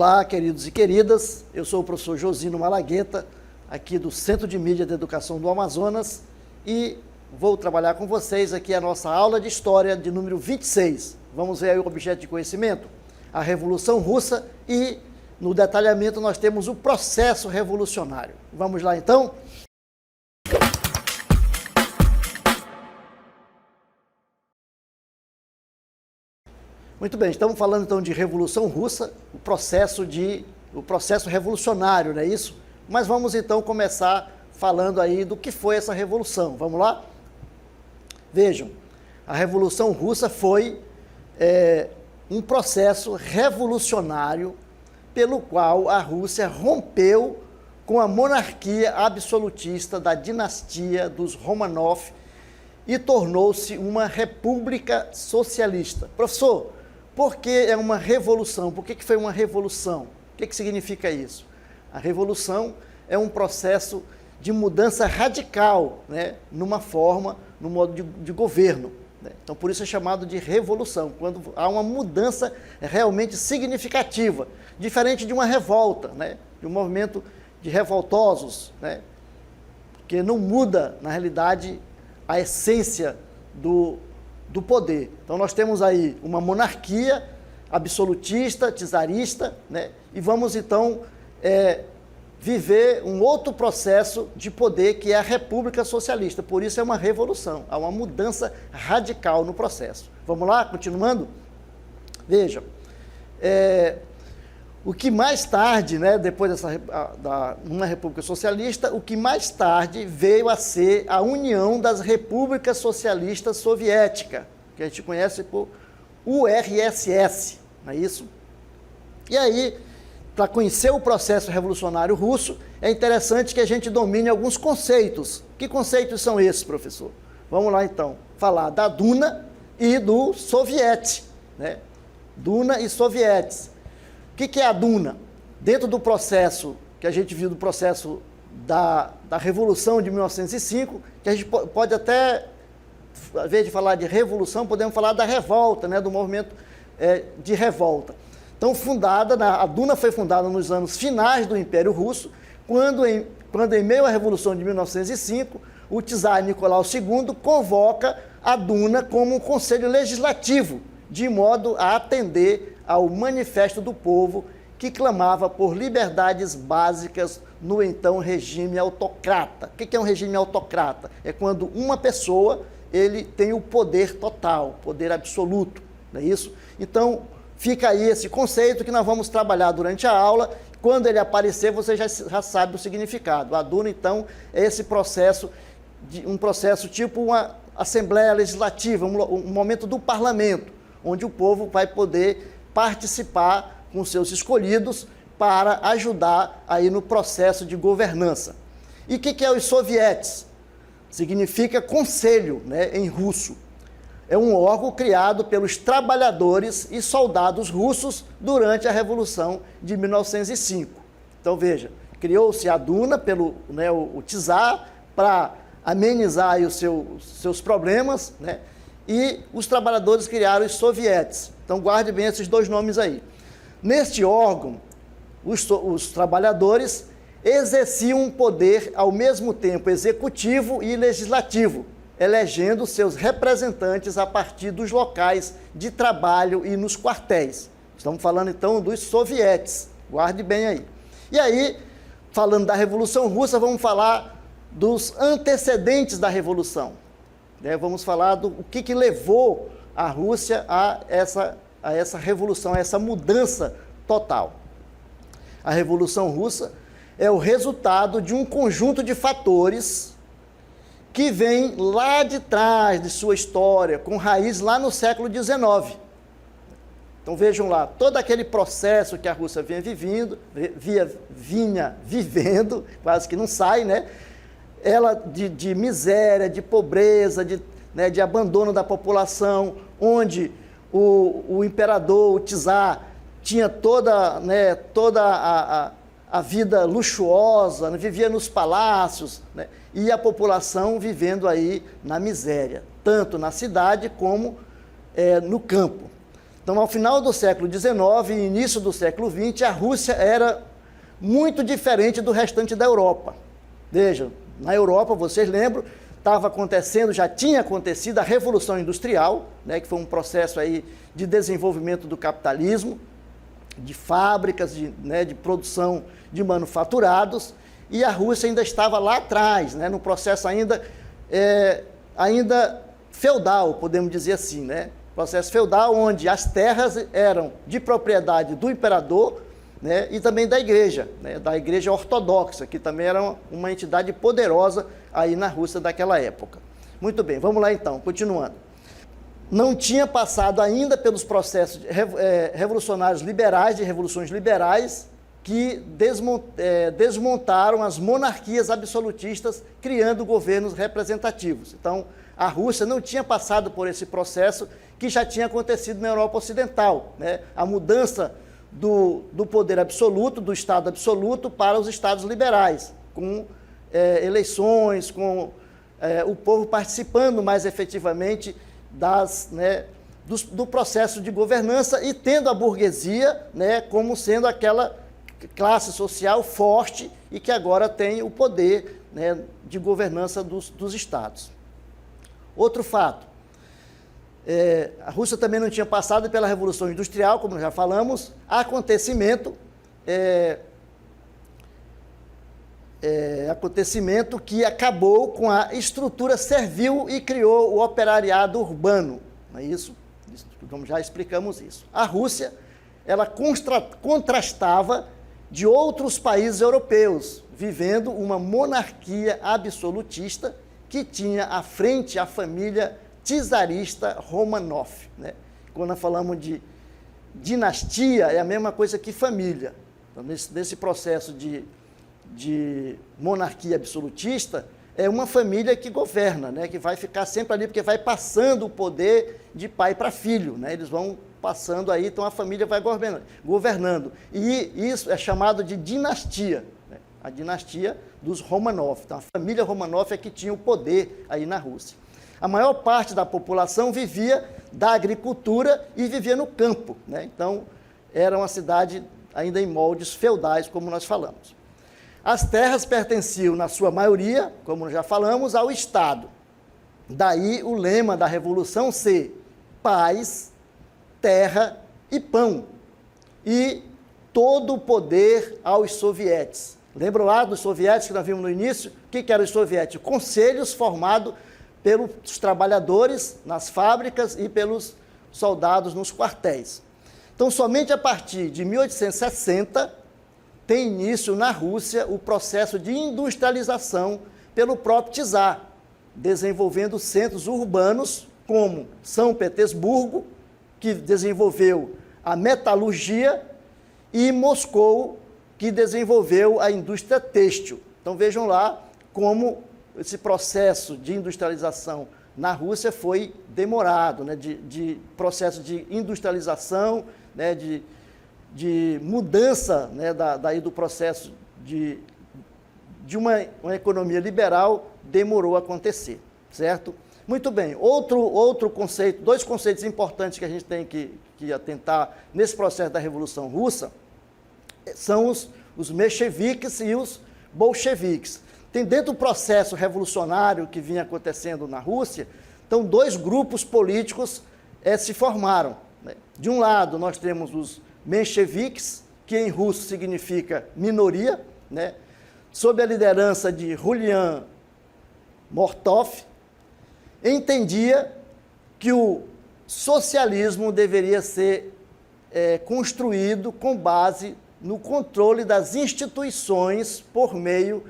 Olá, queridos e queridas, eu sou o professor Josino Malagueta, aqui do Centro de Mídia de Educação do Amazonas, e vou trabalhar com vocês aqui a nossa aula de História de número 26. Vamos ver aí o objeto de conhecimento, a Revolução Russa, e no detalhamento nós temos o processo revolucionário. Vamos lá então? Muito bem, estamos falando então de Revolução Russa, o processo revolucionário, não é isso? Mas vamos então começar falando aí do que foi essa revolução. Vamos lá? Vejam, a Revolução Russa foi um processo revolucionário pelo qual a Rússia rompeu com a monarquia absolutista da dinastia dos Romanov e tornou-se uma república socialista. Professor, por que é uma revolução? Por que foi uma revolução? O que significa isso? A revolução é um processo de mudança radical, né, numa forma, no modo de governo. Né? Então, por isso é chamado de revolução, quando há uma mudança realmente significativa, diferente de uma revolta, né, de um movimento de revoltosos, né, que não muda, na realidade, a essência do poder. Então, nós temos aí uma monarquia absolutista, czarista, né? E vamos, então, viver um outro processo de poder, que é a República Socialista. Por isso é uma revolução, há uma mudança radical no processo. Vamos lá, continuando? Vejam, o que mais tarde, né, depois uma República Socialista, o que mais tarde veio a ser a União das Repúblicas Socialistas Soviéticas, que a gente conhece por URSS, não é isso? E aí, para conhecer o processo revolucionário russo, é interessante que a gente domine alguns conceitos. Que conceitos são esses, professor? Vamos lá, então, falar da Duma e do Soviet, né? Duma e Sovietes. O que é a Duma? Dentro do processo, que a gente viu do processo da Revolução de 1905, que a gente pode até, ao invés de falar de revolução, podemos falar da revolta, né, do movimento de revolta. Então, a Duma foi fundada nos anos finais do Império Russo, quando em meio à Revolução de 1905, o czar Nicolau II convoca a Duma como um conselho legislativo, de modo a atender ao Manifesto do Povo, que clamava por liberdades básicas no então regime autocrata. O que é um regime autocrata? É quando uma pessoa ele tem o poder total, poder absoluto, não é isso? Então, fica aí esse conceito que nós vamos trabalhar durante a aula. Quando ele aparecer, você já sabe o significado. A Duma, então, é esse processo, um processo tipo uma Assembleia Legislativa, um momento do parlamento, onde o povo vai poder participar com seus escolhidos para ajudar aí no processo de governança. E o que é os sovietes? Significa conselho, né, em russo. É um órgão criado pelos trabalhadores e soldados russos durante a Revolução de 1905. Então, veja, criou-se a Duma pelo o czar para amenizar aí os seus problemas, né, e os trabalhadores criaram os sovietes. Então, guarde bem esses dois nomes aí. Neste órgão, os trabalhadores exerciam um poder ao mesmo tempo executivo e legislativo, elegendo seus representantes a partir dos locais de trabalho e nos quartéis. Estamos falando, então, dos sovietes. Guarde bem aí. E aí, falando da Revolução Russa, vamos falar dos antecedentes da Revolução. Vamos falar do que levou a Rússia a essa revolução, a essa mudança total. A Revolução Russa é o resultado de um conjunto de fatores que vem lá de trás de sua história, com raiz lá no século XIX. Então vejam lá, todo aquele processo que a Rússia vinha vivendo, quase que não sai, né? Ela de miséria, de pobreza, de abandono da população, onde o imperador, o czar, tinha toda a vida luxuosa, né? Vivia nos palácios, né? E a população vivendo aí na miséria, tanto na cidade como no campo. Então, ao final do século XIX e início do século XX, a Rússia era muito diferente do restante da Europa. Vejam, na Europa, vocês lembram, estava acontecendo, já tinha acontecido a Revolução Industrial, né, que foi um processo aí de desenvolvimento do capitalismo, de fábricas, de produção de manufaturados, e a Rússia ainda estava lá atrás, né, no processo ainda feudal, podemos dizer assim, né? Processo feudal onde as terras eram de propriedade do imperador, né, e também da igreja ortodoxa, que também era uma entidade poderosa aí na Rússia daquela época. Muito bem, vamos lá então, continuando. Não tinha passado ainda pelos processos revolucionários liberais, de revoluções liberais, que desmontaram as monarquias absolutistas, criando governos representativos. Então, a Rússia não tinha passado por esse processo que já tinha acontecido na Europa Ocidental, né? A mudança do poder absoluto, do Estado absoluto, para os Estados liberais, com eleições, com o povo participando mais efetivamente do processo de governança e tendo a burguesia, né, como sendo aquela classe social forte e que agora tem o poder, né, de governança dos estados. Outro fato, a Rússia também não tinha passado pela Revolução Industrial, como já falamos, acontecimento que acabou com a estrutura servil e criou o operariado urbano, não é isso? Como já explicamos isso. A Rússia, ela contrastava de outros países europeus, vivendo uma monarquia absolutista que tinha à frente a família czarista Romanov, né? Quando nós falamos de dinastia, é a mesma coisa que família. Então, nesse processo de monarquia absolutista, é uma família que governa, né? Que vai ficar sempre ali, porque vai passando o poder de pai para filho, né? Eles vão passando aí, então a família vai governando. E isso é chamado de dinastia, né? A dinastia dos Romanov. Então, a família Romanov é que tinha o poder aí na Rússia. A maior parte da população vivia da agricultura e vivia no campo, né? Então, era uma cidade ainda em moldes feudais, como nós falamos. As terras pertenciam, na sua maioria, como já falamos, ao Estado. Daí o lema da Revolução ser paz, terra e pão. E todo o poder aos sovietes. Lembram lá dos sovietes que nós vimos no início? O que eram os sovietes? Conselhos formados pelos trabalhadores nas fábricas e pelos soldados nos quartéis. Então, somente a partir de 1860, tem início na Rússia o processo de industrialização pelo próprio czar, desenvolvendo centros urbanos como São Petersburgo, que desenvolveu a metalurgia, e Moscou, que desenvolveu a indústria têxtil. Então vejam lá como esse processo de industrialização na Rússia foi demorado, né? de processo de industrialização, né? de mudança, né? daí do processo de uma economia liberal, demorou a acontecer, certo? Muito bem, outro conceito, dois conceitos importantes que a gente tem que atentar nesse processo da Revolução Russa, são os mencheviques e os bolcheviques. Tem dentro do processo revolucionário que vinha acontecendo na Rússia, então dois grupos políticos se formaram, né? De um lado, nós temos os mencheviques, que em russo significa minoria, né? Sob a liderança de Julian Mortov, entendia que o socialismo deveria ser construído com base no controle das instituições por meio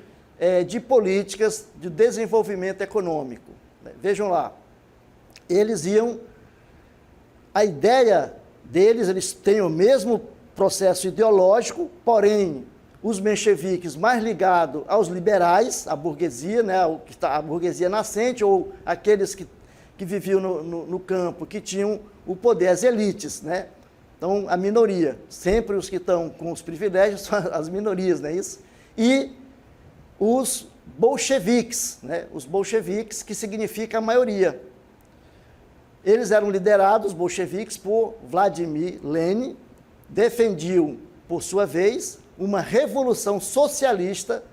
de políticas de desenvolvimento econômico. Vejam lá, a ideia deles, eles têm o mesmo processo ideológico, porém, os mencheviques mais ligados aos liberais, à burguesia, né, a burguesia nascente, ou aqueles que viviam no campo, que tinham o poder, as elites, né? Então, a minoria, sempre os que estão com os privilégios são as minorias, não é isso? E os bolcheviques, né? Os bolcheviques, que significa a maioria. Eles eram liderados, os bolcheviques, por Vladimir Lenin, defendiam, por sua vez, uma revolução socialista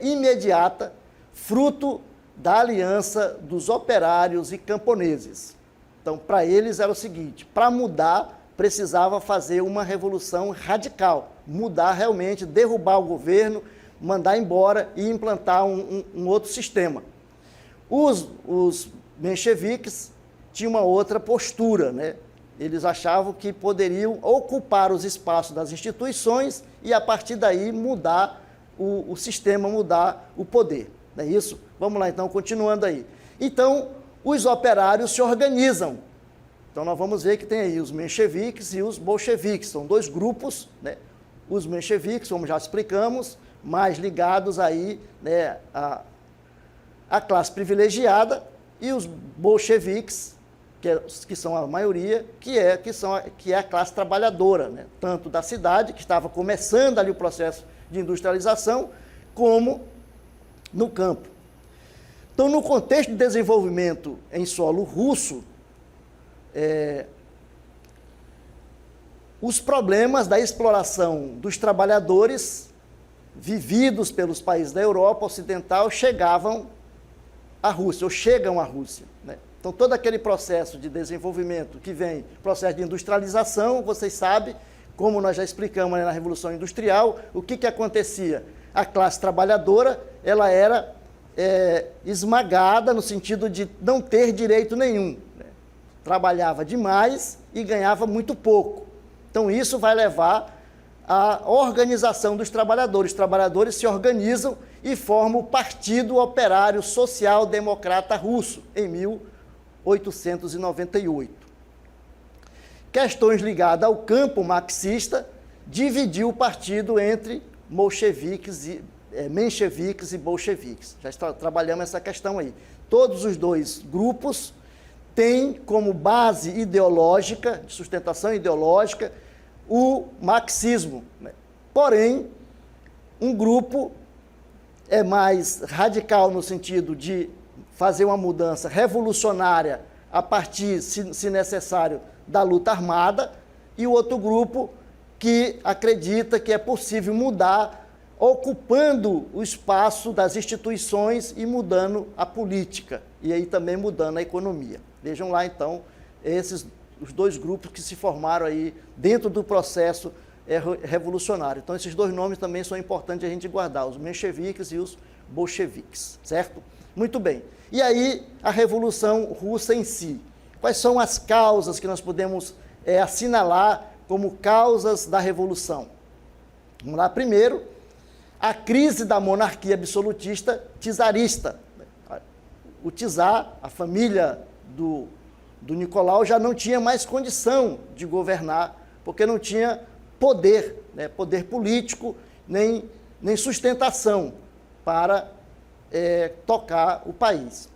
imediata, fruto da aliança dos operários e camponeses. Então, para eles era o seguinte, para mudar, precisava fazer uma revolução radical, mudar realmente, derrubar o governo, mandar embora e implantar um outro sistema. Os mencheviques tinham uma outra postura, né? Eles achavam que poderiam ocupar os espaços das instituições e, a partir daí, mudar o sistema, mudar o poder. Não é isso? Vamos lá, então, continuando aí. Então, os operários se organizam. Então, nós vamos ver que tem aí os mencheviques e os bolcheviques. São dois grupos, né? Os mencheviques, como já explicamos, mais ligados aí, né, à classe privilegiada, e os bolcheviques, que são a maioria, que é a classe trabalhadora, né? Tanto da cidade, que estava começando ali o processo de industrialização, como no campo. Então, no contexto de desenvolvimento em solo russo, os problemas da exploração dos trabalhadores vividos pelos países da Europa Ocidental chegavam à Rússia, ou chegam à Rússia, né? Então, todo aquele processo de desenvolvimento que vem, processo de industrialização, vocês sabem, como nós já explicamos na Revolução Industrial, o que acontecia? A classe trabalhadora, ela era esmagada no sentido de não ter direito nenhum, né? Trabalhava demais e ganhava muito pouco. Então, isso vai levar à organização dos trabalhadores. Os trabalhadores se organizam e formam o Partido Operário Social Democrata Russo, em 1898. Questões ligadas ao campo marxista dividiu o partido entre mencheviques e bolcheviques. Já trabalhamos essa questão aí. Todos os dois grupos têm como base ideológica, de sustentação ideológica, o marxismo, né? Porém, um grupo é mais radical no sentido de fazer uma mudança revolucionária a partir, se necessário, da luta armada, e o outro grupo que acredita que é possível mudar ocupando o espaço das instituições e mudando a política, e aí também mudando a economia. Vejam lá, então, os dois grupos que se formaram aí dentro do processo revolucionário. Então, esses dois nomes também são importantes a gente guardar, os mencheviques e os bolcheviques, certo? Muito bem. E aí, a Revolução Russa em si. Quais são as causas que nós podemos assinalar como causas da Revolução? Vamos lá, primeiro, a crise da monarquia absolutista czarista. O czar, a família do Nicolau, já não tinha mais condição de governar, porque não tinha poder, né, poder político, nem sustentação para tocar o país.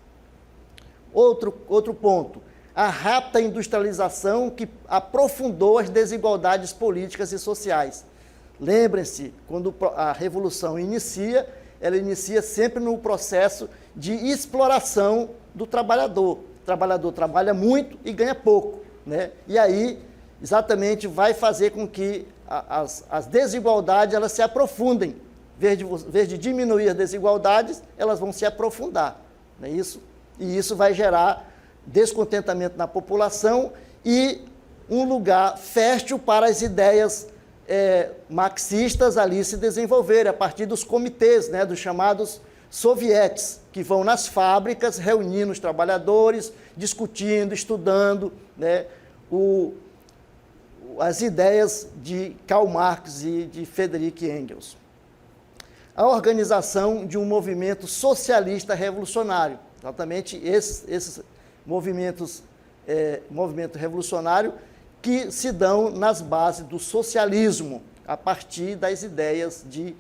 Outro ponto, a rápida industrialização que aprofundou as desigualdades políticas e sociais. Lembrem-se, quando a Revolução inicia, ela inicia sempre no processo de exploração do trabalhador. O trabalhador trabalha muito e ganha pouco, né? E aí, exatamente, vai fazer com que as desigualdades elas se aprofundem. Em vez de diminuir as desigualdades, elas vão se aprofundar, não é isso? E isso vai gerar descontentamento na população e um lugar fértil para as ideias marxistas ali se desenvolverem, a partir dos comitês, né, dos chamados sovietes, que vão nas fábricas reunindo os trabalhadores, discutindo, estudando, né, as ideias de Karl Marx e de Friedrich Engels. A organização de um movimento socialista revolucionário. Exatamente esses movimentos, movimento revolucionário que se dão nas bases do socialismo, a partir das ideias de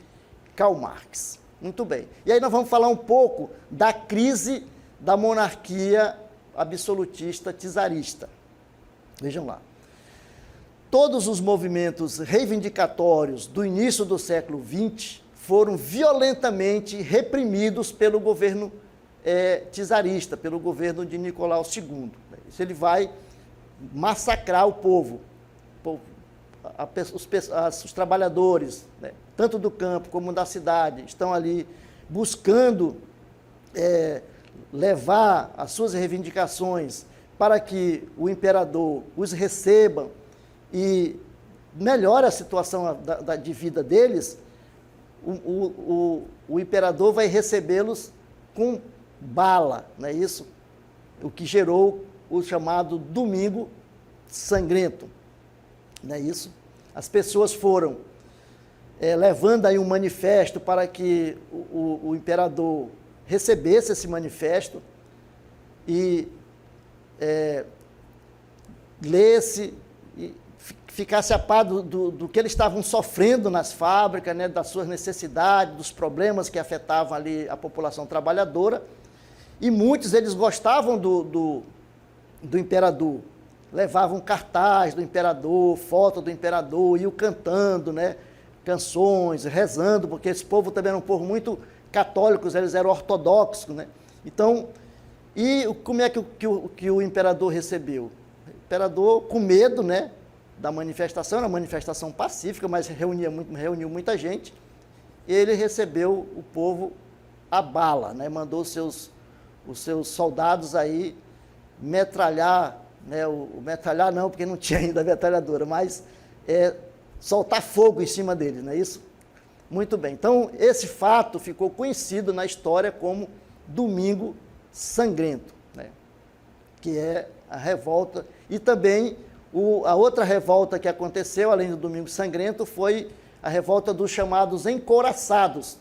Karl Marx. Muito bem. E aí nós vamos falar um pouco da crise da monarquia absolutista czarista. Vejam lá. Todos os movimentos reivindicatórios do início do século XX foram violentamente reprimidos pelo governo czarista, pelo governo de Nicolau II. ele vai massacrar o povo, os trabalhadores, né, tanto do campo como da cidade, estão ali buscando levar as suas reivindicações para que o imperador os receba e melhore a situação de vida deles, o imperador vai recebê-los com bala, não é isso? O que gerou o chamado Domingo Sangrento, não é isso? As pessoas foram levando aí um manifesto para que o imperador recebesse esse manifesto e lesse e ficasse a par do que eles estavam sofrendo nas fábricas, né, das suas necessidades, dos problemas que afetavam ali a população trabalhadora. E muitos eles gostavam do imperador, levavam cartaz do imperador, foto do imperador, iam cantando, né, canções, rezando, porque esse povo também era um povo muito católico, eles eram ortodoxos, né? Então, e como é que o imperador recebeu? O imperador, com medo, né, da manifestação, era uma manifestação pacífica, mas reuniu muita gente, ele recebeu o povo a bala, né, mandou os seus soldados aí metralhar, né, metralhar não, porque não tinha ainda a metralhadora, mas soltar fogo em cima deles, não é isso? Muito bem, então esse fato ficou conhecido na história como Domingo Sangrento, né, que é a revolta. E também a outra revolta que aconteceu, além do Domingo Sangrento, foi a revolta dos chamados encouraçados.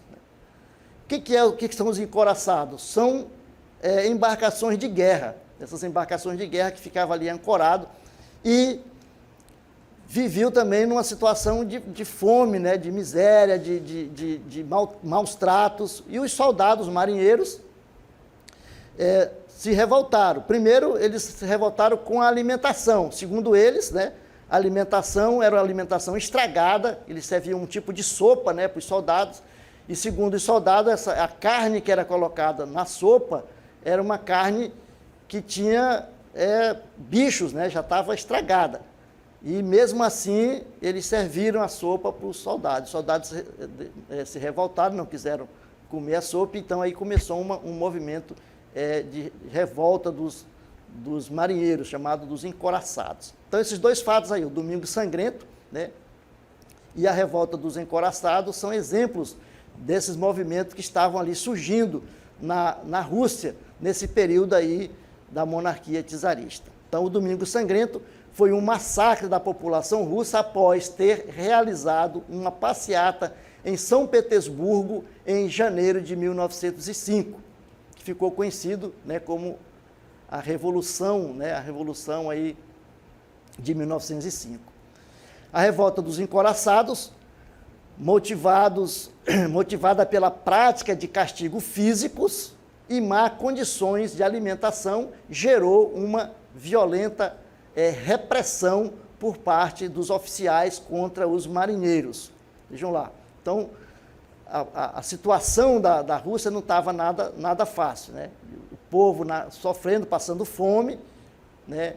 O que são os encouraçados? São embarcações de guerra, essas embarcações de guerra que ficavam ali ancoradas e viviam também numa situação de fome, né, de miséria, de maus tratos, e os soldados marinheiros se revoltaram. Primeiro, eles se revoltaram com a alimentação. Segundo eles, né, a alimentação era uma alimentação estragada, eles serviam um tipo de sopa, né, para os soldados, e segundo os soldados, a carne que era colocada na sopa era uma carne que tinha bichos, né, já estava estragada. E mesmo assim, eles serviram a sopa para os soldados. Os soldados se revoltaram, não quiseram comer a sopa, então aí começou um movimento de revolta dos marinheiros, chamado dos encouraçados. Então esses dois fatos aí, o Domingo Sangrento, né, e a revolta dos encouraçados, são exemplos desses movimentos que estavam ali surgindo na Rússia, nesse período aí da monarquia czarista. Então o Domingo Sangrento foi um massacre da população russa após ter realizado uma passeata em São Petersburgo em janeiro de 1905, que ficou conhecido, né, como a Revolução, né, a Revolução aí de 1905. A revolta dos encouraçados, motivada pela prática de castigos físicos e má condições de alimentação, gerou uma violenta repressão por parte dos oficiais contra os marinheiros. Vejam lá. Então, a situação da Rússia não estava nada fácil, né? O povo sofrendo, passando fome, né?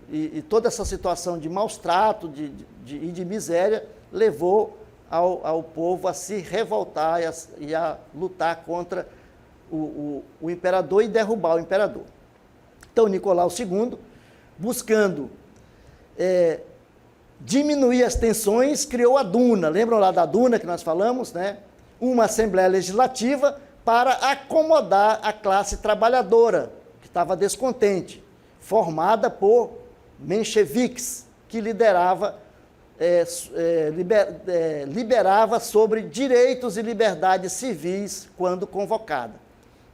E toda essa situação de maus tratos e de miséria levou ao povo a se revoltar e a lutar contra o imperador e derrubar o imperador. Então, Nicolau II, buscando diminuir as tensões, criou a Duma. Lembram lá da Duma que nós falamos, né? Uma Assembleia Legislativa para acomodar a classe trabalhadora, que estava descontente, formada por mencheviques, que liberava sobre direitos e liberdades civis quando convocada.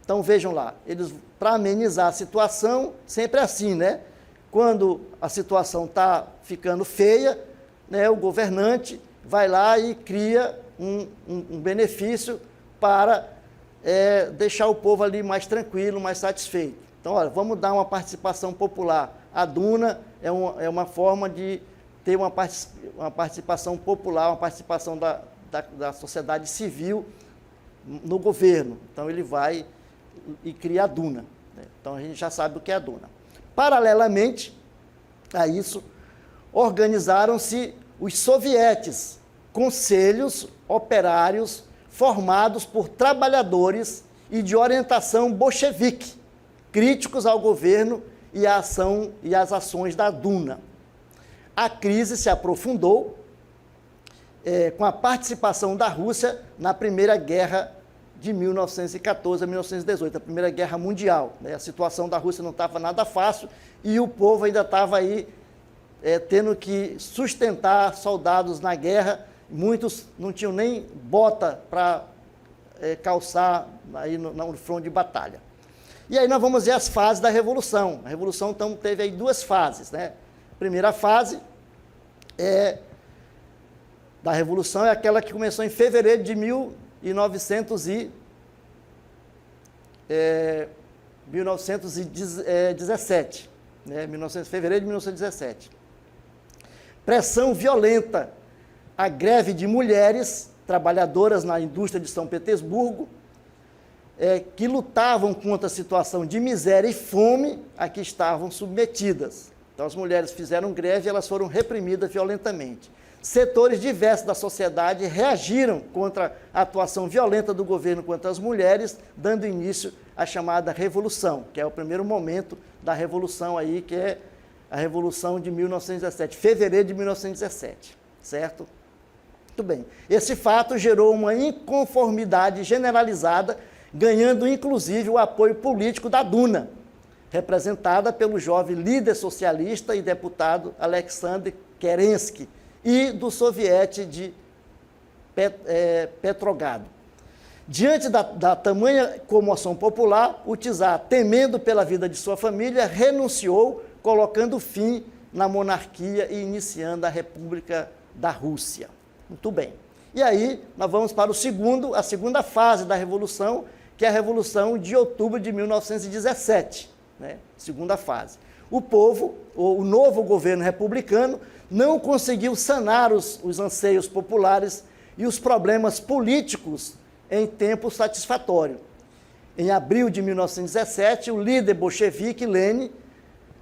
Então, vejam lá, eles, para amenizar a situação, sempre assim, né? Quando a situação está ficando feia, né, o governante vai lá e cria um benefício para deixar o povo ali mais tranquilo, mais satisfeito. Então, olha, vamos dar uma participação popular. A Duma é uma forma de ter uma participação popular, uma participação da sociedade civil no governo. Então, ele vai e cria a Duma. Então, a gente já sabe o que é a Duma. Paralelamente a isso, organizaram-se os sovietes, conselhos operários formados por trabalhadores e de orientação bolchevique, críticos ao governo e à ação e às ações da Duma. A crise se aprofundou com a participação da Rússia na Primeira Guerra de 1914 a 1918, a Primeira Guerra Mundial. A situação da Rússia não estava nada fácil e o povo ainda estava aí tendo que sustentar soldados na guerra. Muitos não tinham nem bota para calçar aí no front de batalha. E aí nós vamos ver as fases da Revolução. A Revolução, então, teve aí duas fases, né? A primeira fase da Revolução é aquela que começou em fevereiro de 1917, né? Fevereiro de 1917. Pressão violenta, a greve de mulheres trabalhadoras na indústria de São Petersburgo, que lutavam contra a situação de miséria e fome a que estavam submetidas. Então, as mulheres fizeram greve e elas foram reprimidas violentamente. Setores diversos da sociedade reagiram contra a atuação violenta do governo contra as mulheres, dando início à chamada Revolução, que é o primeiro momento da Revolução aí, que é a Revolução de 1917, fevereiro de 1917, certo? Muito bem. Esse fato gerou uma inconformidade generalizada, ganhando inclusive o apoio político da Duma, representada pelo jovem líder socialista e deputado Alexander Kerensky, e do soviete de Petrogrado. Diante da tamanha comoção popular, o czar, temendo pela vida de sua família, renunciou, colocando fim na monarquia e iniciando a República da Rússia. Muito bem. E aí, nós vamos para a segunda fase da Revolução, que é a Revolução de outubro de 1917, né? Segunda fase. O povo, o novo governo republicano, não conseguiu sanar os anseios populares e os problemas políticos em tempo satisfatório. Em abril de 1917, o líder bolchevique Lenin,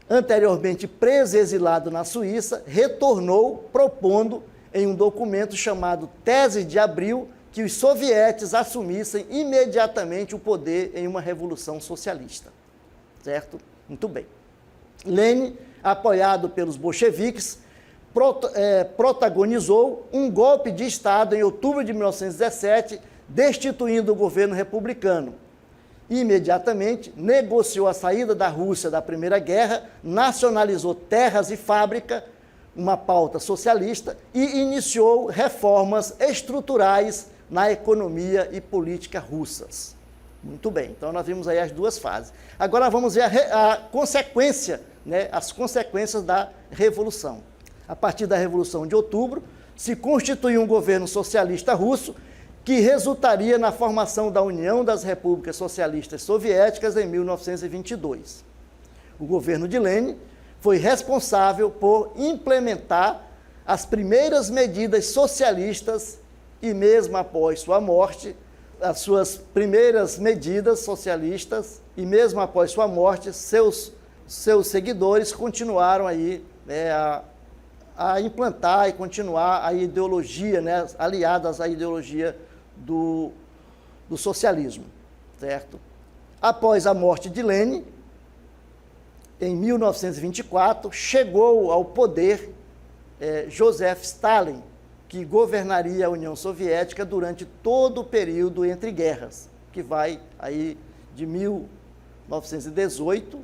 anteriormente preso e exilado na Suíça, retornou propondo em um documento chamado Tese de Abril que os sovietes assumissem imediatamente o poder em uma revolução socialista. Certo? Muito bem. Lenin, apoiado pelos bolcheviques, protagonizou um golpe de Estado em outubro de 1917, destituindo o governo republicano. Imediatamente, negociou a saída da Rússia da Primeira Guerra, nacionalizou terras e fábricas, uma pauta socialista, e iniciou reformas estruturais na economia e política russas. Muito bem, então nós vimos aí as duas fases. Agora vamos ver a consequência, né, as consequências da Revolução. A partir da Revolução de Outubro, se constituiu um governo socialista russo que resultaria na formação da União das Repúblicas Socialistas Soviéticas em 1922. O governo de Lenin foi responsável por implementar as primeiras medidas socialistas e mesmo após sua morte, as suas primeiras medidas socialistas e mesmo após sua morte, seus seguidores continuaram aí, né, a implantar e continuar a ideologia, né, aliadas à ideologia do socialismo, certo? Após a morte de Lenin, em 1924, chegou ao poder Joseph Stalin, que governaria a União Soviética durante todo o período entre guerras, que vai aí de 1918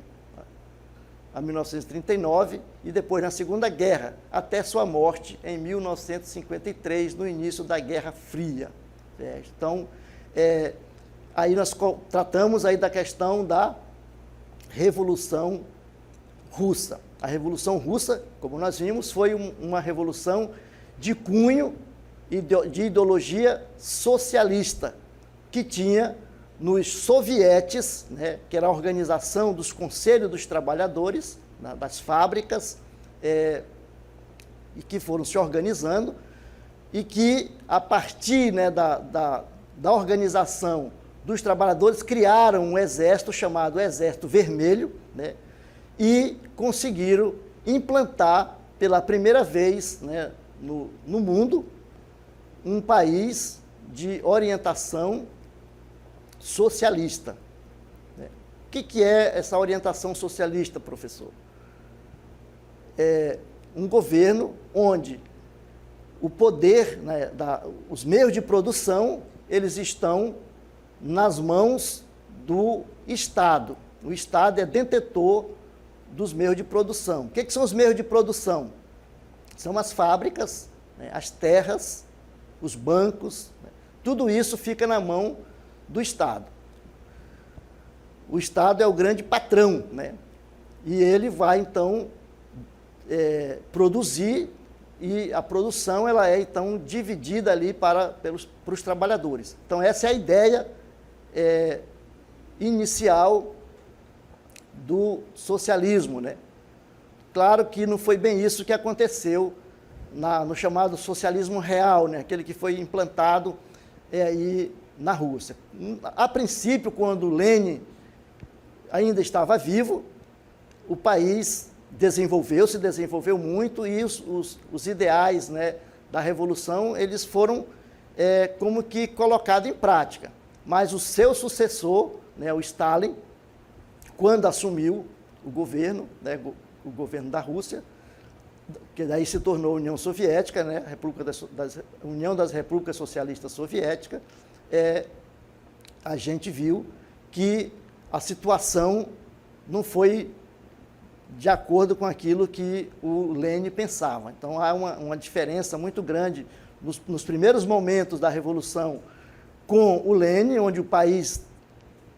a 1939, e depois na Segunda Guerra, até sua morte em 1953, no início da Guerra Fria. Então, aí nós tratamos aí da questão da Revolução Russa. A Revolução Russa, como nós vimos, foi uma revolução de cunho e de ideologia socialista, que tinha nos sovietes, né, que era a organização dos conselhos dos trabalhadores, das fábricas, e que foram se organizando, e que, a partir, né, da organização dos trabalhadores, criaram um exército chamado Exército Vermelho, né, e conseguiram implantar pela primeira vez, né, no mundo um país de orientação socialista. O que é essa orientação socialista, professor? É um governo onde o poder, né, os meios de produção, eles estão nas mãos do Estado. O Estado é detentor dos meios de produção. O que são os meios de produção? São as fábricas, né, as terras, os bancos, né, tudo isso fica na mão do Estado. O Estado é o grande patrão, né? E ele vai, então, produzir, e a produção ela é, então, dividida ali para os trabalhadores. Então, essa é a ideia inicial do socialismo, né? Claro que não foi bem isso que aconteceu no chamado socialismo real, né? Aquele que foi implantado aí na Rússia. A princípio, quando Lenin ainda estava vivo, o país se desenvolveu muito, e os ideais, né, da Revolução, eles foram como que colocados em prática. Mas o seu sucessor, né, o Stalin, quando assumiu o governo, né, o governo da Rússia, que daí se tornou a União Soviética, né, a União das Repúblicas Socialistas Soviéticas, a gente viu que a situação não foi de acordo com aquilo que o Lenin pensava. Então, há uma diferença muito grande nos primeiros momentos da Revolução com o Lenin, onde o país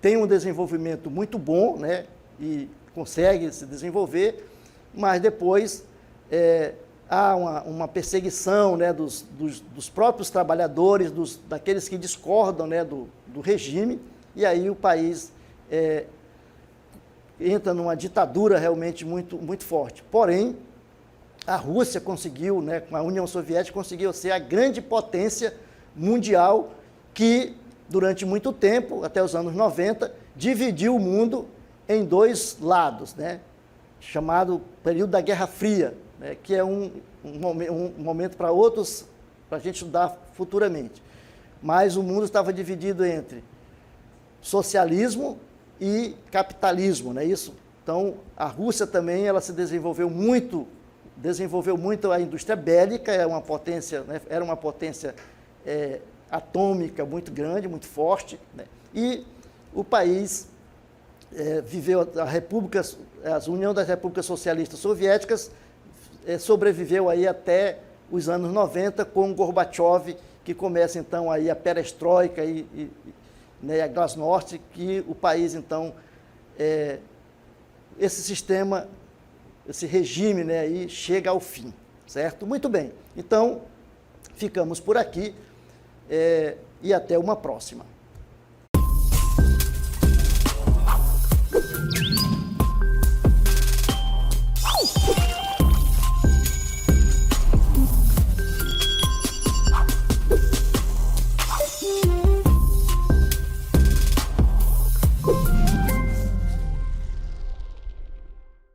tem um desenvolvimento muito bom, né, e consegue se desenvolver, mas depois há uma perseguição, né, dos próprios trabalhadores, daqueles que discordam, né, do regime, e aí o país entra numa ditadura realmente muito, muito forte. Porém, a Rússia conseguiu, né, com a União Soviética, conseguiu ser a grande potência mundial que, durante muito tempo, até os anos 90, dividiu o mundo em dois lados, né, chamado período da Guerra Fria, né, que é um momento para outros, para a gente estudar futuramente. Mas o mundo estava dividido entre socialismo e capitalismo, não é isso? Então, a Rússia também, ela se desenvolveu muito a indústria bélica, era uma potência, né, atômica muito grande, muito forte, né? E o país viveu, a União das Repúblicas Socialistas Soviéticas sobreviveu aí até os anos 90, com Gorbachev, que começa então aí a perestroika né, a glasnost, que o país então, esse sistema, esse regime, né, aí chega ao fim, certo? Muito bem, então ficamos por aqui e até uma próxima.